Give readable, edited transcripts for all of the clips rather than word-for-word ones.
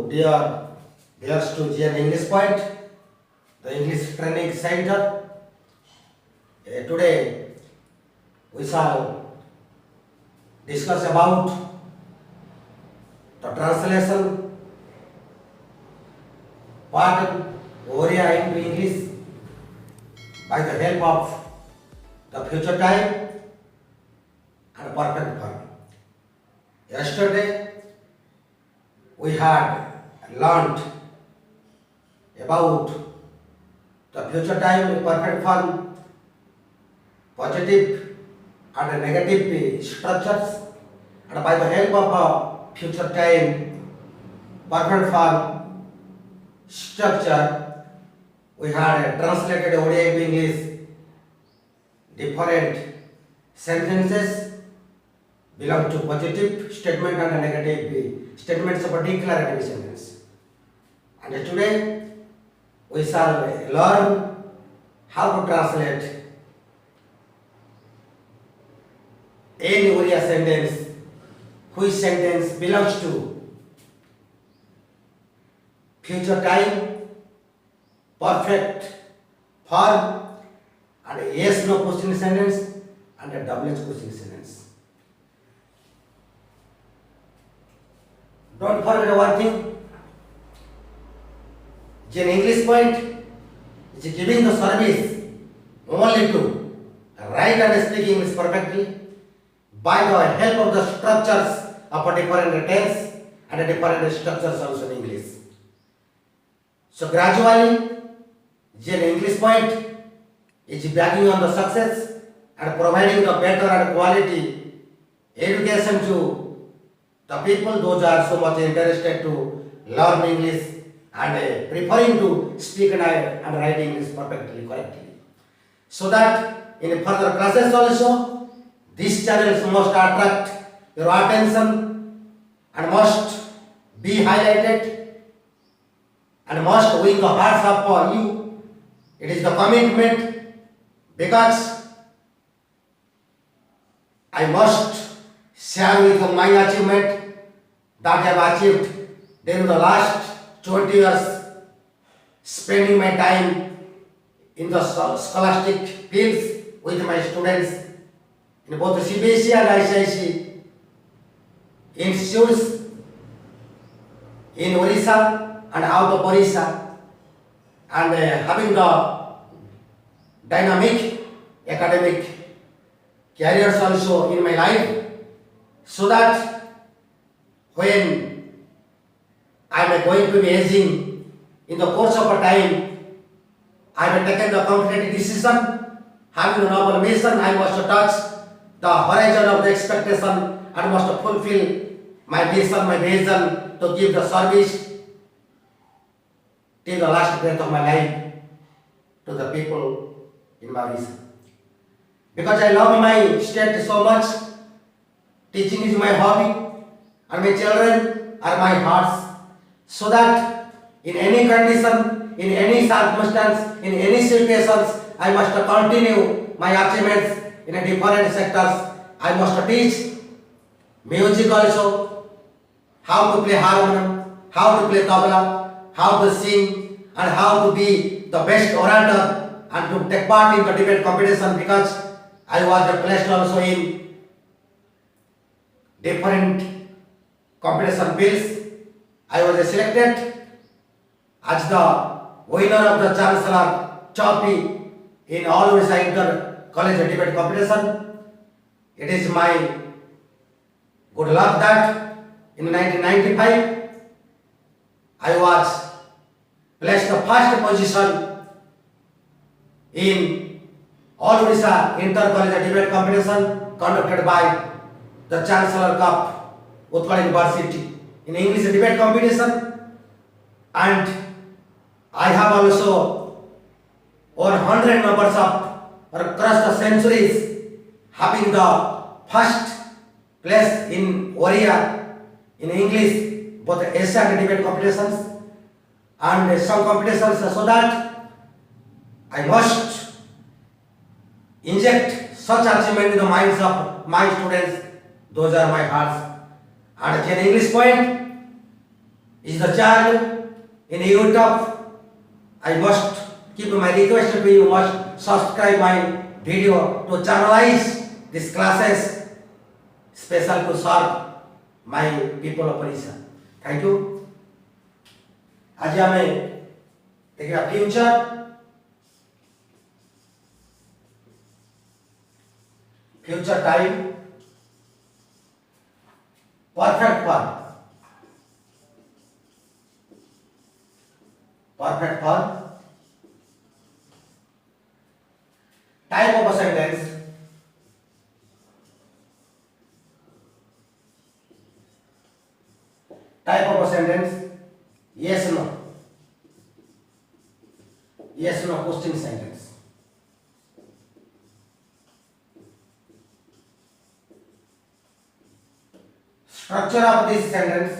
dears to GN English Point, the English Training Center. Today we shall discuss about the translation part Oriya into English by the help of the future time and perfect form. Yesterday we had learnt about the future time perfect form, positive and negative structures, and by the help of future time perfect form structure we had translated Oriya into English different sentences belong to positive statement and negative statements of a declarative sentence. And today we shall learn how to translate any Oriya sentence which sentence belongs to future time, perfect form, and a yes no question sentence and a double H question sentence. Don't forget one thing. GN English Point is giving the service only to write and speak English perfectly by the help of the structures of a different tense and different structures also in English. So gradually, GN English Point is backing on the success and providing the better and quality education to the people those are so much interested to learn English and preferring to speak and write English perfectly correctly. So that in further classes also, these channels must attract your attention and must be highlighted and must win the hearts of you. It is the commitment because I must share with you my achievement that I have achieved during the last 20 years, spending my time in the scholastic fields with my students in both CBSE and ICIC institutes in Orissa and out of Orissa, and having the dynamic academic careers also in my life, so that when I am going to be aging in the course of a time, I have taken the concrete decision, having a noble mission, I must touch the horizon of the expectation and must fulfill my mission, my vision to give the service till the last breath of my life to the people in my vision. Because I love my state so much, teaching is my hobby and my children are my hearts, so that in any condition, in any circumstance, in any situations, I must continue my achievements in a different sectors. I must teach music also, how to play harmonium, how to play tabla, how to sing, and how to be the best orator and to take part in the debate competition, because I was placed also in different competition fields. I was selected as the winner of the Chancellor Trophy in All Orissa Inter College Debate Competition. It is my good luck that in 1995 I was placed the first position in All Orissa Inter College Debate Competition conducted by the Chancellor Cup, Utkal University, in English debate competition, and I have also won 100 numbers of or crossed the centuries, having the first place in Oriya in English, both Asian debate competitions and some competitions, so that I must inject such achievement in the minds of my students. Those are my hearts. And GN English Point is the child in YouTube. I must keep my request to you must subscribe my video to channelize these classes special to serve my people of Orissa. Thank you. आज हमें देखिए future time perfect form type of sentence yes no question sentence. Structure of this sentence: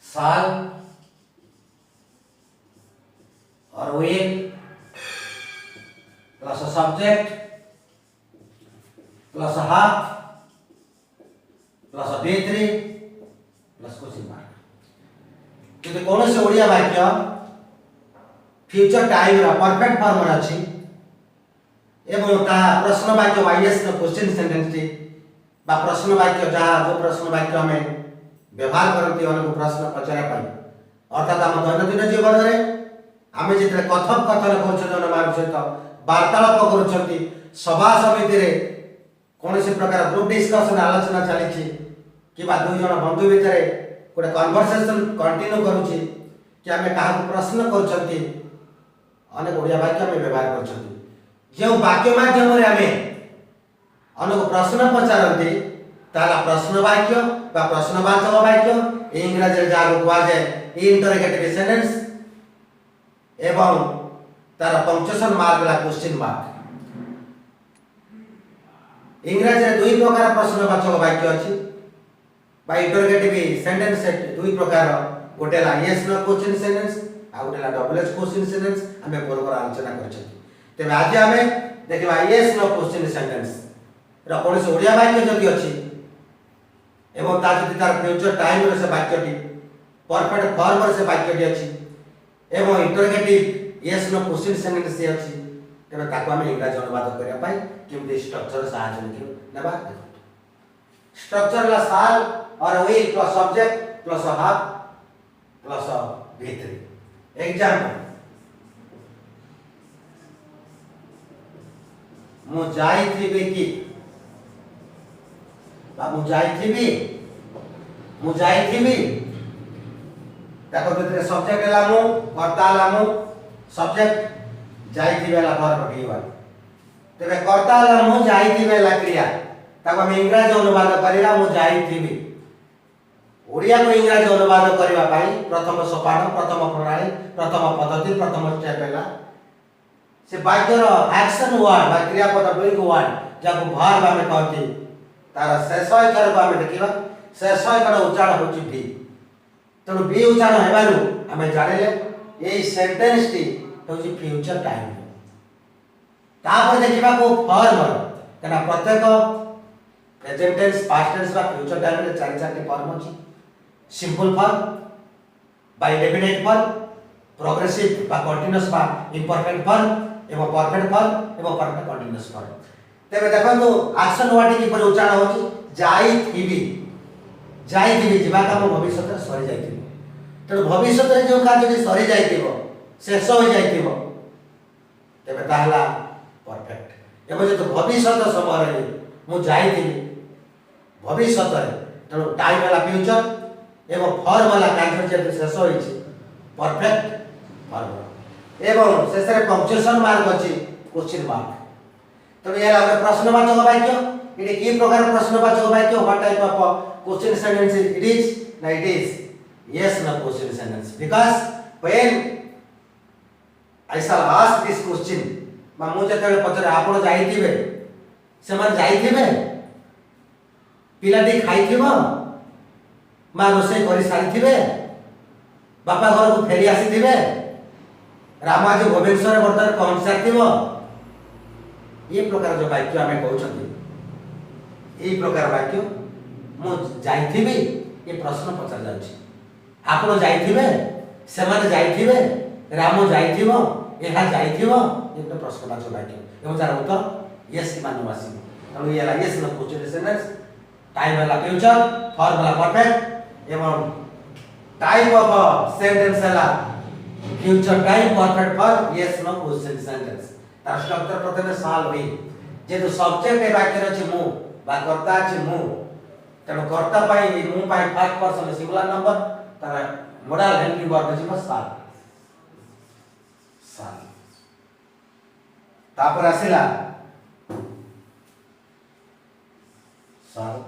shall or will plus a subject plus a have plus a B3 plus question mark. যদি কোনসে ওড়িয়া বাক্য future time রা perfect form रा अछि एवं ता प्रश्न वाक्य YS न क्वेश्चन सेंटेंस टी बा प्रश्न वाक्य जहा जो प्रश्न वाक्य हमें व्यवहार करती अनेक प्रश्न पचरा पाई अर्थात हम दैनंदिन जीवन रे आमे जेतरे कथन करुछ जन मान सहित वार्तालाप करूछंती सभा समिति रे कोनसे प्रकार ग्रुप डिस्कशन आलोचना चली कि बा दुई जन बंधु भितर गोटे कन्वर्सेशन कंटिन्यू करूची कि आमे कहा प्रश्न करूछंती अनेक ओडिया वाक्य आमे व्यवहार करूछंती जो वाक्य माध्यम रे आमे अनेक प्रश्न पचारंती ताला प्रश्न वाक्य बा प्रश्नवाचक वाक्य इंग्रजी रे जागो कुआ जाय इंटरोगेटिव सेंटेंस एवं तार पंक्चुएशन मार्क ला क्वेश्चन मार्क। इंग्रजी रे दुई प्रकार प्रश्नवाचक वाक्य अछि बा इंटरोगेटिव सेंटेंस दुई प्रकार गोटे ला यस नो क्वेश्चन सेंटेंस आ गोटे ला डबल एच क्वेश्चन सेंटेंस हमें पूर्व आलोचना करछथि। तेबे आज हमें देखबा यस नो क्वेश्चन सेंटेंस रा कोनसे ओडिया वाक्य जति अछि एवं ता जति तार फ्यूचर टाइम रे से वाक्यटी परफेक्ट फॉर्म रे से वाक्यटी अछि एवं interrogative yes no question sentence से अछि तेबे ताको हम इंग्रजी अनुवाद करिया पाई केमते स्ट्रक्चर सहायता नेबा स्ट्रक्चर ला साल और will plus subject plus have plus V3। Example मु जाईथिबे कि बा मु जाईथिबी देखो भितर सब्जेक्ट ला मु कर्ता ला मु सब्जेक्ट जाईथिबे ला वर्ब V1 तेबे कर्ता ला मु जाईथिबे ला क्रिया ताको हम इंग्रजी अनुवाद करिला मु जाईथिबी ओडिया को इंग्रजी अनुवाद करबा पाई प्रथम सोपान प्रथम प्रणाली प्रथम पद्धति प्रथम स्टेप हैला से वाक्यर एक्शन वर्ड बा क्रियापद डूइंग वर्ड जाको वर्ब हमें कहती तार शेष अक्षर को हमें देखिबा शेष अक्षर उच्चारण होची भी तनो बी उच्चारण हेबारु हमें जानिले एई सेंटेंस टी होची फ्यूचर टाइम तापर देखिबा को फॉर्म कना प्रत्येक प्रेजेंट टेंस पास्ट टेंस बा फ्यूचर टाइम रे चार चार टी फॉर्म अछि सिंपल फॉर्म बा इंडेफिनिट फॉर्म प्रोग्रेसिव बा कंटीन्यूअस बा इम्परफेक्ट फॉर्म एवं परफेक्ट फॉर्म एवं परफेक्ट कंटीन्यूअस फॉर्म। तेबे देखंतु एक्शन वर्ड की पर उच्चारण होची जाईथिबी जिबा काम भविष्य रे सरी जाईथिबी त भविष्य रे जो कार्य जे सरी जाईथिबो शेष हो जाईथिबो तेबे ताहला परफेक्ट एवं जे भविष्य समय रे मु जाईथिबी भविष्य रे त टाइम वाला फ्यूचर एवं फॉर्म वाला कार्य जे शेष होईची परफेक्ट फॉर्म एवं शेष रे पंक्चुएशन मार्क अछि क्वेश्चन मार्क। तो ये लागले प्रश्नवाचक वाक्य इडी की प्रकार प्रश्नवाचक वाक्य what type of question sentence it is ना it is yes no question sentence because when I shall ask this question मा मु जतले पचरे आपण जाईथिबे सेमान जाईथिबे पिलाटी खाइथिबो मा रोसे करि सारिथिबे बापा घर को फेरी आसीथिबे रामाजी भुवनेश्वर वर्तमान पहुंच सारिथिबो ये प्रकार जो वाक्य हमें कहउछथि ए प्रकार वाक्य मु जाइथिबि ये प्रश्न पचार जाउछि आपण जाइथिबे सेमाने जाइथिबे राम जाइथिबो एहा जाइथिबो ये प्रश्नवाचक वाक्य एवं तार उत्तर यस कि नो आसीबो तनु ये yes no question sentence time वाला फ्यूचर फॉर्म वाला परफेक्ट एवं टाइप ऑफ सेंटेंस वाला future time perfect for yes no question sentence तार स्ट्रक्चर प्रथमे साल होई जे तो सब्जेक्ट ए वाक्य अछि मु बा कर्ता अछि मु तनु कर्ता पाई मु पाई फर्स्ट पर्सन सिंगुलर नंबर तार मोडल हेल्पिंग वर्ब अछि साल साल तापर आसिला साल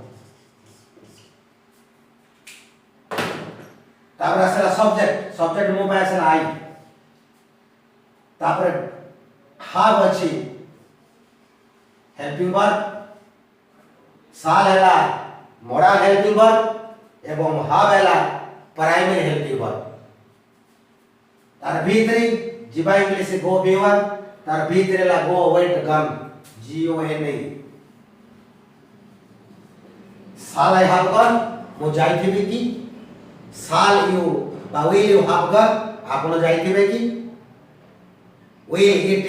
तापर आसिला सब्जेक्ट सब्जेक्ट मु पाई आसिला आई तापर हाव अछि हेल्पिंग वर्ब साल हैला मोडल हेल्पिंग वर्ब एवं हाव हैला प्राइमरी हेल्पिंग वर्ब तार भीतरी जीवा इंग्लिश से गो बेवर तार भीतरे ला go went gone G O N E shall I have gun मु जाइथिबे कि साल यू बा विल यू हैव गन आपण जाइथिबे कि विल इट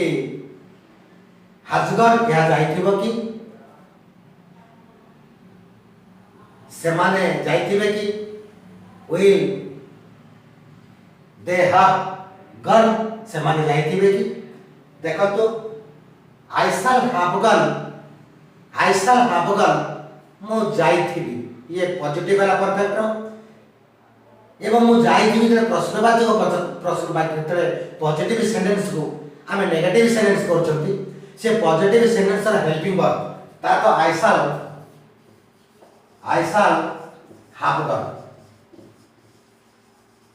हैज गन या जाइथिबो कि सेमाने जाइथिबे कि विल दे हैव गन सेमाने जाइथिबे कि देखो तो आई शैल हैव गन मु जाइथिबी ये पॉजिटिव वाला परफेक्ट रो एवं मु जाइथिबी जे प्रश्न वाक्य तळे पॉजिटिव सेंटेंस को आमे नेगेटिव सेंटेंस करछंती से पॉजिटिव सेंटेंस रा हेल्पिंग वर्ब ता तो आई शैल हैव गन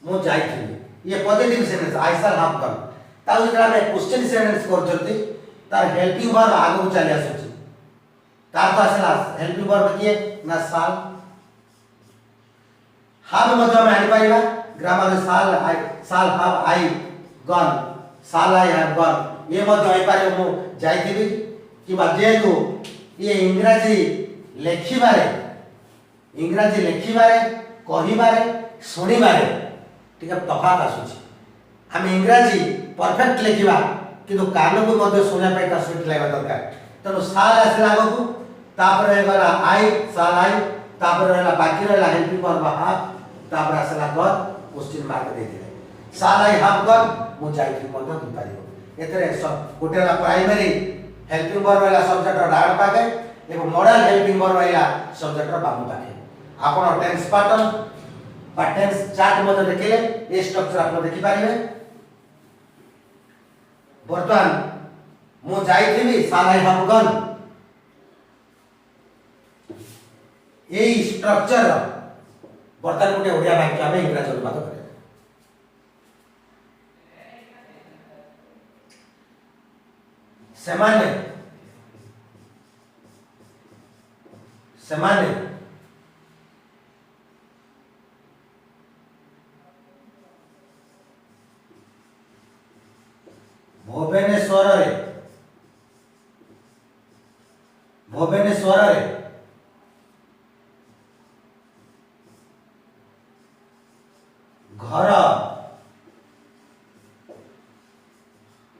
मु जाइथिबी ये positive sentence I shall have gun ता जेतरा में क्वेश्चन सेंटेंस करछंती तार हेल्पिंग वर्ब आगु चली आसुची तार तो आसला हेल्पिंग वर्ब किए ना साल हाव मध्य में आनी पाइबा ग्रामर में साल हाव आई गन साल आई हैव गन ये मध्य आई पारे मु जाइथिबी कि बा जेतु ये इंग्रजी लेखिबारे कहिबारे सुनिबारे ठीक है तफात आसुची हम इंग्रजी परफेक्ट लेखिबा किंतु कान को मध्य सुनिया पाई ता स्वीट लागबा दरकार तनो साल आसला आगो तापर एगला आई साल आई तापर रहला बाकी रहला हेल्पिंग वर्ब हाव तापर आसला गन क्वेश्चन मार्क दे दिले साल आई हाव गन मु जाइथि मध्य दी पारिबो एतरे सब गोटेला प्राइमरी हेल्पिंग वर्ब वाला सब्जेक्ट डाण पाके एवं मॉडल हेल्पिंग वर्ब वाला सब्जेक्ट बाम पाके आपण टेंस पैटर्न बा टेंस चार्ट मध्य देखिले ए स्ट्रक्चर आपण देखि पारिबे वर्तमान मु जाइथिबी साल I have gun A structure वर्तमान गोटे ओडिया वाक्य आमे इंग्रजी अनुवाद करे सेमाने भुवनेश्वर रे घर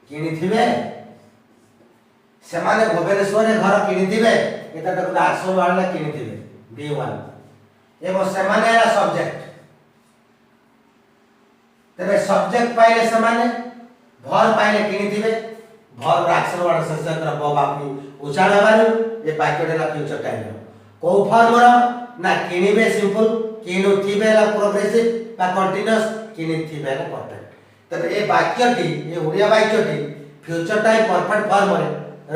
किनिथिबे सेमाने भुवनेश्वर रे घर किनिथिबे एटा तक आक्शन वाला किनिथिबे B1 एवं सेमाने रा सब्जेक्ट तबे सब्जेक्ट पाइले सेमाने भर पाइले किनिथिबे भर राक्षर वाला सब्जेक्ट ब बापी उचार बारू ये वाक्यटा फ्यूचर टाइम को फॉर्म रो ना किनिबे सिंपल किनु थिबे ला प्रोग्रेसिव बा कंटीन्यूअस किनि थिबे ला परफेक्ट तबे ए वाक्यटी ए ओडिया वाक्यटी फ्यूचर टाइम परफेक्ट फॉर्म रे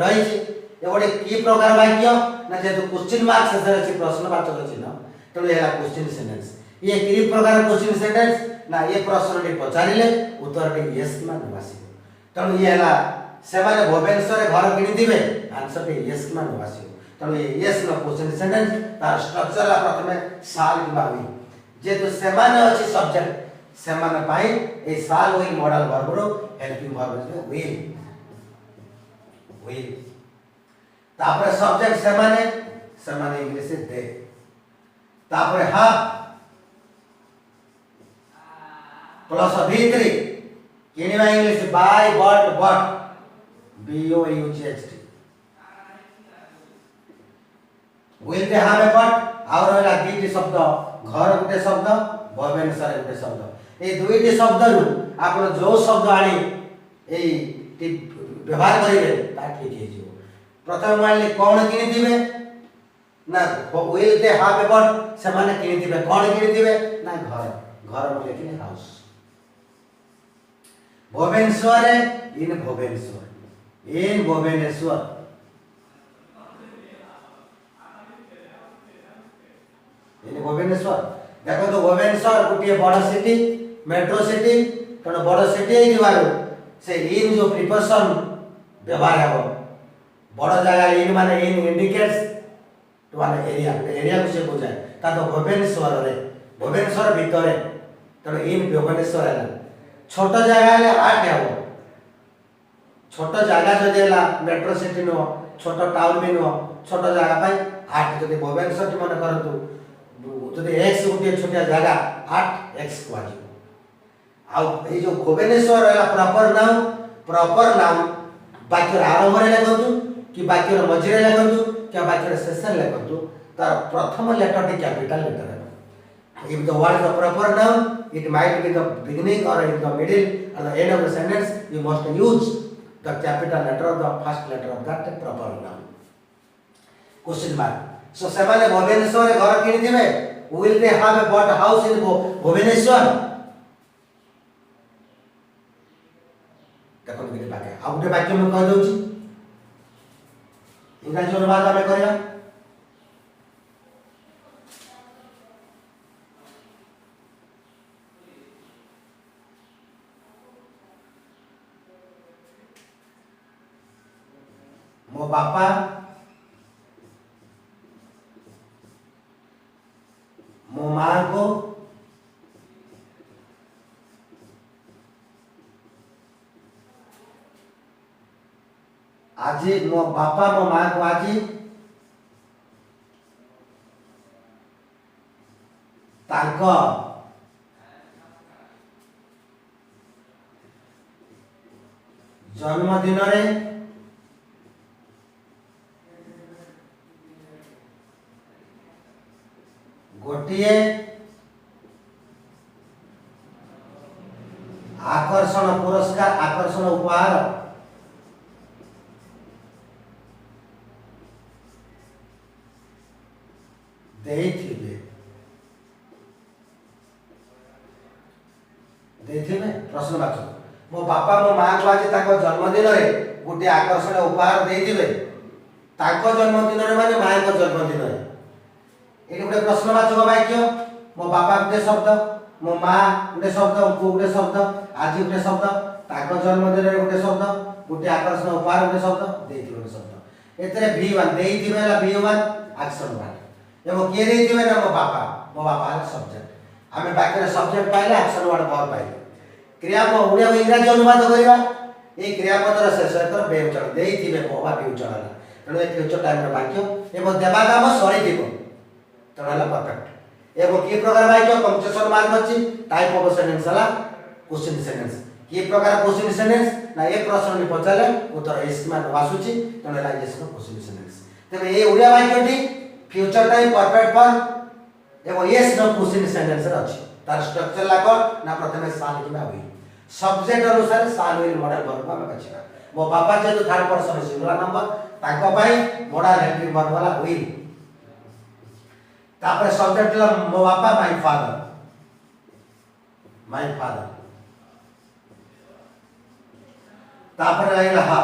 रही छि ए ओडे की प्रकार वाक्य ना जे तो क्वेश्चन मार्क से अछि प्रश्नवाचक चिन्ह तो एला क्वेश्चन सेंटेंस ये की प्रकार क्वेश्चन सेंटेंस ना ये प्रश्न रे पचारिले उत्तर रे यस कि मान वासी तनु ये हला सेमाने भुवनेश्वर रे घर किनि दिबे आंसर रे यस कि मान वासी तनु ये यस नो क्वेश्चन सेंटेंस तार स्ट्रक्चर ला प्रथमे साल कि बावी जे तो सेमाने अछि सब्जेक्ट सेमाने पाई ए साल विल मॉडल वर्ब रो हेल्पिंग वर्ब विल तापर सब्जेक्ट सेमाने इंग्लिश से दे तापर हाफ प्लस V3 किनिबा English buy bought BOUGHT will they have a bought और रहला दुईटी शब्द घर गुटे शब्द भुवनेश्वर गुटे शब्द ए दुईटी शब्द रु आपण जो शब्द आनी ए व्यवहार करिवे ता ठीक हे जो प्रथम मानले कोन किनिथिबे ना will they have a but से माने किनिथिबे कोन किनिथिबे ना घर बोले कि हाउस भुवनेश्वर इन भुवनेश्वर भुवनेश्वर देखो तो भुवनेश्वर गोटे बड़ सिटी मेट्रो सिटी कारण बड़ सिटी से इन जो प्रिपोजिशन व्यवहार हेबो बड़ जगह इन माने इन इंडिकेट्स तो माने एरिया को से बुझाए ता तो भुवनेश्वर भितरे तो इन भुवनेश्वर है छोट जगह ले आठ हेबो छोट जगह जदि हैला मेट्रो सिटी नो छोट टाउन भी नो छोट जगह पाई आठ जदि भुवनेश्वर टी मन करतु जदि x गोटे छोटिया जगह 8x को आजो आ ए जो भुवनेश्वर हैला प्रॉपर नाउन वाक्य आरंभ रे लिखंतु कि वाक्य मझिरे लिखंतु क्या वाक्य शेष रे लिखंतु तार प्रथम लेटर टी कैपिटल लेटर है if the word is a proper noun it might be the beginning or in the middle or the end of the sentence you must use the capital letter of the first letter of that proper noun question mark so semane bhubaneswar घर किनि दिबे will they have a bought house in bhubaneswar देखो केते बाके आ गुटे वाक्य में कह दउची English अनुवाद हमें करिया मो बापा मो मां को आज मो बापा मो मां को आज तांको जन्मदिन रे गोटिए आकर्षण पुरस्कार आकर्षण उपहार देथिबे प्रश्नवाचक मो बापा मो मां को आज ताको जन्मदिन रे गोटे आकर्षण उपहार देथिबे ताको जन्मदिन रे माने मां को जन्मदिन रे एटी गोटे प्रश्नवाचक वाक्य मो बापा गोटे शब्द मो मां गोटे शब्द को गोटे शब्द आज गोटे शब्द ताको जन्मदिन रे गोटे शब्द गोटे आकर्षण उपहार गोटे शब्द देथिबे गोटे शब्द एतरे V1 देथिबे ला V1 एक्शन वर्ड एवं के देथिबे ना मो बापा ला सब्जेक्ट हमें वाक्य रे सब्जेक्ट पाइले एक्शन वर्ड वर्ब पाइले क्रिया को ओडिया को इंग्लिश अनुवाद करिवा ए क्रियापद रा शेष कर बेम चल देथिबे बोबा बिउ चला तनो ए फ्यूचर टाइम रे वाक्य एवं देबा काम सरी दिबो तनाला परफेक्ट एवं की प्रकार वाक्य पंक्चुएशन मार्क अछि टाइप ऑफ सेंटेंस वाला क्वेश्चन सेंटेंस की प्रकार क्वेश्चन सेंटेंस ना ए प्रश्न नि पचाले उत्तर एस मान वासुची तनाला जेसन क्वेश्चन सेंटेंस तबे ए ओडिया वाक्य T future time perfect form एवं यस नो क्वेश्चन सेंटेंस रे अछि तार स्ट्रक्चर ला को ना प्रथमे साल किबा होई सब्जेक्ट अनुसार साल विल मॉडल वर्ब में कछिबा मो बापा जे थर्ड पर्सन सिंगुलर नंबर ताको पई मॉडल हेल्पिंग वर्ब वाला हुई तापर सब्जेक्ट ला मो बापा माय फादर तापर लागला हा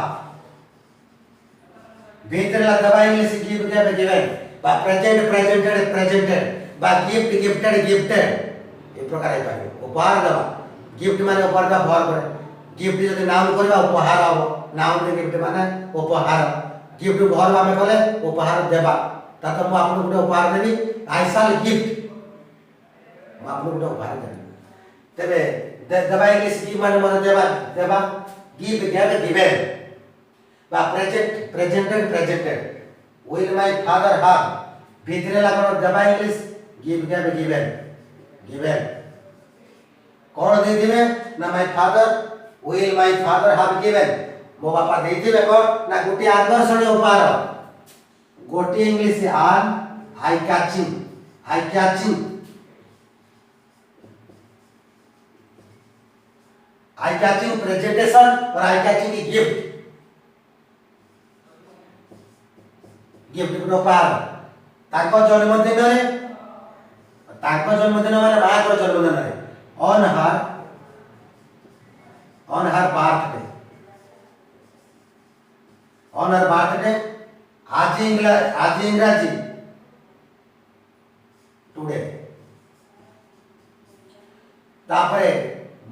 भीतर ला दबा इंग्लिश की बुझा पे गिवन बा प्रेजेंटेड बा गिफ्टेड ए प्रकार है पाए उपहार दबा गिफ्ट माने उपहार का वर्ब गिफ्ट जदि नाउन करबा उपहार हो नाउन रे गिफ्ट माने उपहार गिफ्ट घर में कहले उपहार देबा ता तो म आपन गुटे उपहार देबी आई शैल गिफ्ट म आपन गुटे उपहार देबी तबे देबा इंग्लिश की माने मन देबा गिव गिवन बा presented will my father have भीतरे ला कोन देबा इंग्लिश गिव केबे गिवन गिवन कौन देथिबे ना my father will my father have given मो बापा देथिबे कौन ना गोटी आकर्षण उपहार गोटी इंग्लिश आन आई कैचिंग प्रेजेंटेशन और आई कैचिंग की गिफ्ट उपहार ताको जन्मदिन रे ताको जन्मदिन माने मां को जन्मदिन रे ऑन हर बर्थडे आज इंग्राजी टुडे तापरे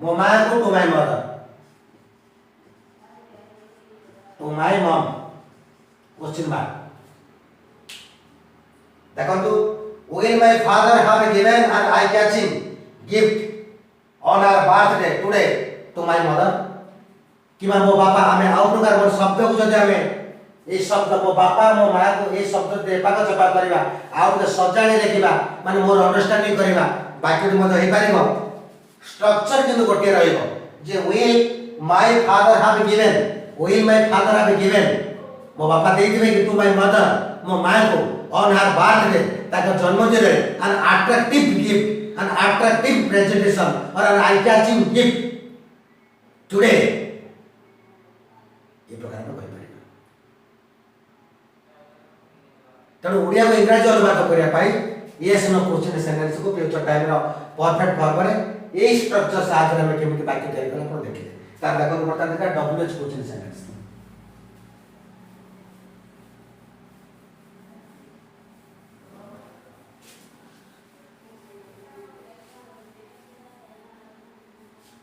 मो मां को to my mother to my mom question mark देखंतु will my father have given an eye catching gift on her birthday today to my mother keema मो बापा हमें आउ प्रकार मन शब्द को जदि हमें ए शब्द मो बापा मो माया को ए शब्द देपा को चपा करबा आउ के सजाले लिखिबा माने मोर अंडरस्टैंडिंग करबा बाकी मते हे पारिबो स्ट्रक्चर किंतु गोटे रहइबो जे will my father have given मो बापा देइथिबे कि टू माय मदर मो माया को on her birthday ताका जन्मदिन रे an attractive presentation or an eye catching gift today ये प्रकार में कहि परिबा तनो ओडिया को इंग्रजी अनुवाद करिया पाई yes no क्वेश्चन सेंटेंस को फ्यूचर टाइम रो परफेक्ट फॉर्म रे ए स्ट्रक्चर साथ में केमिति वाक्य तैयार करला पर देखिए तार देखो बर्तन का डब्ल्यूएच क्वेश्चन सेंटेंस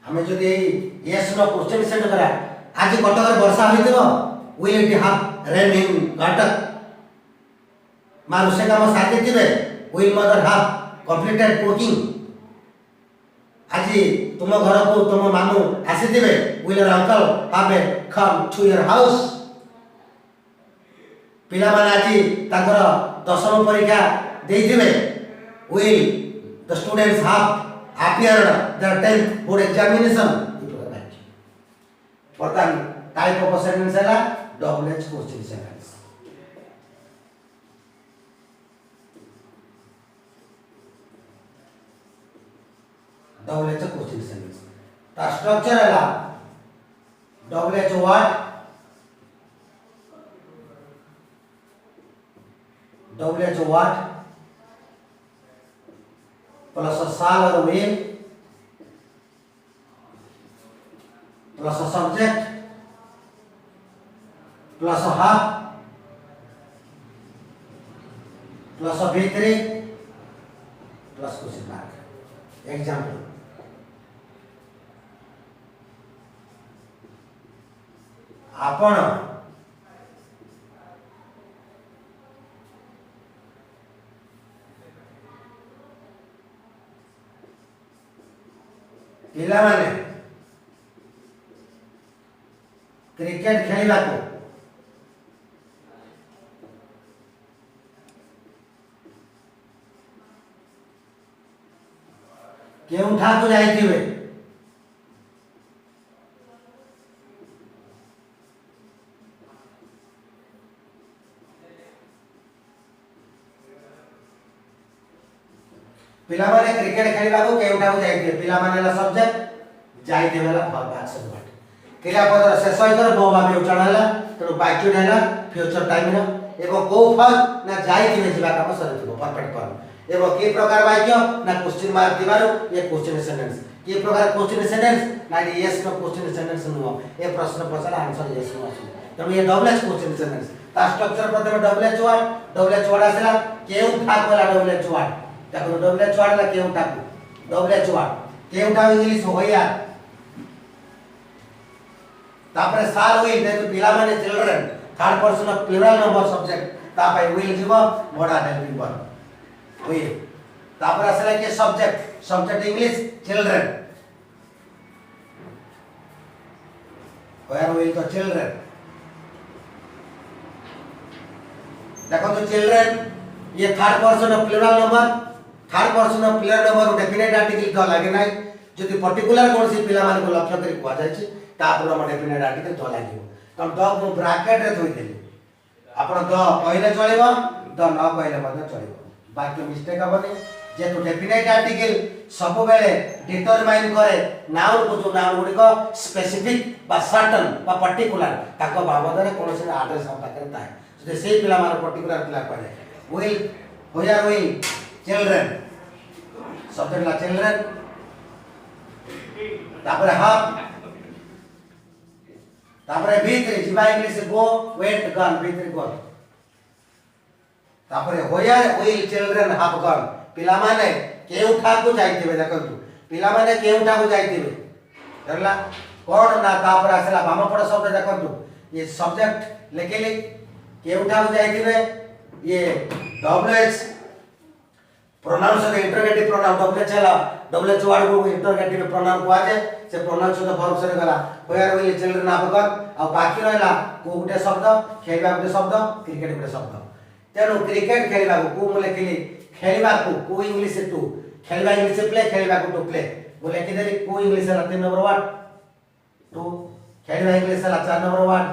हमें जदि यस नो क्वेश्चन सेंड करा आज कटक रे वर्षा होइतबो will it have rain in Cuttack मानुष्य काम साथी दिबे will mother have completed cooking आज तुम घर को तुम मामू आसी दिबे will your uncle have come to your house पिला माने आज ताकर दशम परीक्षा देई दिबे will the students have appeared their 10th board examination बर्तन टाइप ऑफ सेंटेंस है double H question sentence double H question sentence ता स्ट्रक्चर है डबल एच व्हाट प्लस साल और will plus subject plus have plus V3 plus question mark example आपण पिला माने cricket खेलिबा को केउठा को जाइथिबे पिला माने क्रिकेट खेलिबा को केउठा को जाइथिबे पिला माने ला सब्जेक्ट जाइथिबे ला वर्ब एक्शन वर्ड क्रिया पद शेष होइतर बहु भाव उच्चारण हला तो वाक्य हैला फ्यूचर टाइम रो एवं को फल ना जाइथिबे जिबा काम सरिथिबो परफेक्ट फॉर्म एवं के प्रकार वाक्य ना क्वेश्चन मार्क दिबारो ये क्वेश्चन सेंटेंस के प्रकार क्वेश्चन सेंटेंस ना यस नो क्वेश्चन सेंटेंस नो ए प्रश्न पछला आंसर यस नो आसी तब ये डबल एच क्वेश्चन सेंटेंस ता स्ट्रक्चर प्रथम डबल एच वर्ड आसला केउठा कोला डबल एच वर्ड ताको डबल एच वर्ड ला केउठा डबल एच वर्ड केउठा इंग्लिश होया तापर साल विल दे तो पिला माने children third person of plural number subject तापर विल जीव मोडा हेल्पिंग वर्ब विल तापर असला के subject English children where will तो चिल्ड्रन देखो तो चिल्ड्रन ये third person of plural number third person of plural number definite article तो लगे ना जदि पर्टिकुलर कौन सी पिला मान को लक्ष्य करी कुआ जाय छी तापर हम डेफिनेट आर्टिकल तो लागियो तो द को ब्रैकेट रे थोइ देली आपण द कहले चलेबो द न कहले मते चलेबो बाकी मिस्टेक हबनी जे तो डेफिनेट आर्टिकल सब बेले डिटरमाइन करे नाउन को जो नाउन गुडी को स्पेसिफिक बा सर्टेन बा पर्टिकुलर ताको बाबदरे कोन से एड्रेस हम पाकर ताय जे सेही पिला मार पर्टिकुलर पिला कहले विल होया विल चिल्ड्रन सब्जेक्ट ला चिल्ड्रन तापर हाफ तापर भीतर जीवा इंग्लिश गो वेट गन भीतर गो तापर होया विल चिल्ड्रन हाफ गन पिला माने केउठा को जाइतिबे देखंतु पिला माने केउठा को जाइतिबे धरला कोन ना तापर आसला बामपड़ शब्द देखंतु ये सब्जेक्ट लेकेले केउठा को जाइतिबे ये W H pronouns the interrogative pronoun W H हला डब्ल्यूएच वर्ड को इंटरोगेटिव प्रोनाउन को आजे से प्रोनाउन से वर्ब से गला where will children have gone आ बाकी रहला को गुटे शब्द खेलबा गुटे शब्द क्रिकेट गुटे शब्द तेनु क्रिकेट खेलबा को मु लेखिली खेलबा को इंग्लिश टू खेलबा इंग्लिश प्ले खेलबा को टू प्ले मु लेखि देली को इंग्लिश ला 3 नंबर वर्ड टू खेलबा इंग्लिश ला 4 नंबर वर्ड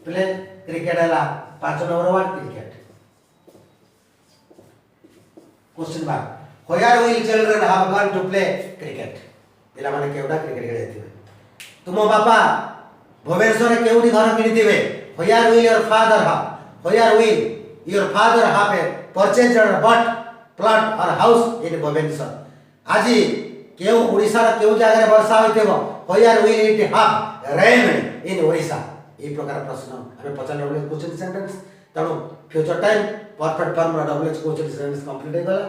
प्ले क्रिकेट ला 5 number word cricket question mark where will children have gone to play cricket पिला माने केउडा क्रिकेट खेले थिबे तुमो बापा भुवनेश्वर केउडी घर किनिथिबे where will your father have where will your father have a purchase bought plot or house in Bhubaneswar आज केउ ओडिसा रा केउ जगह रे वर्षा होइतेबो where will it have rain in Odisha ए प्रकार प्रश्न हमें पचान डब्ल्यूएच क्वेश्चन सेंटेंस तणो फ्यूचर टाइम परफेक्ट फॉर्म रा डब्ल्यूएच क्वेश्चन सेंटेंस कंप्लीट हे गला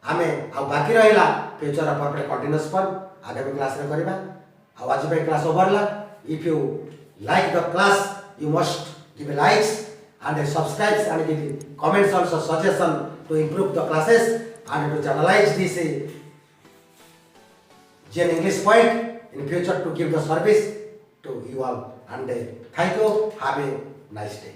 हमें आ बाकी रहिला फ्यूचर रा परफेक्ट कंटीन्यूअस फॉर्म आगामी क्लास रे करबा आ आज पे क्लास ओवर ला if you like the class you must give a likes and a subscribes and give comments also suggestion to improve the classes and to channelize this Gen English point in future to give the service to you all and thank you, have a nice day.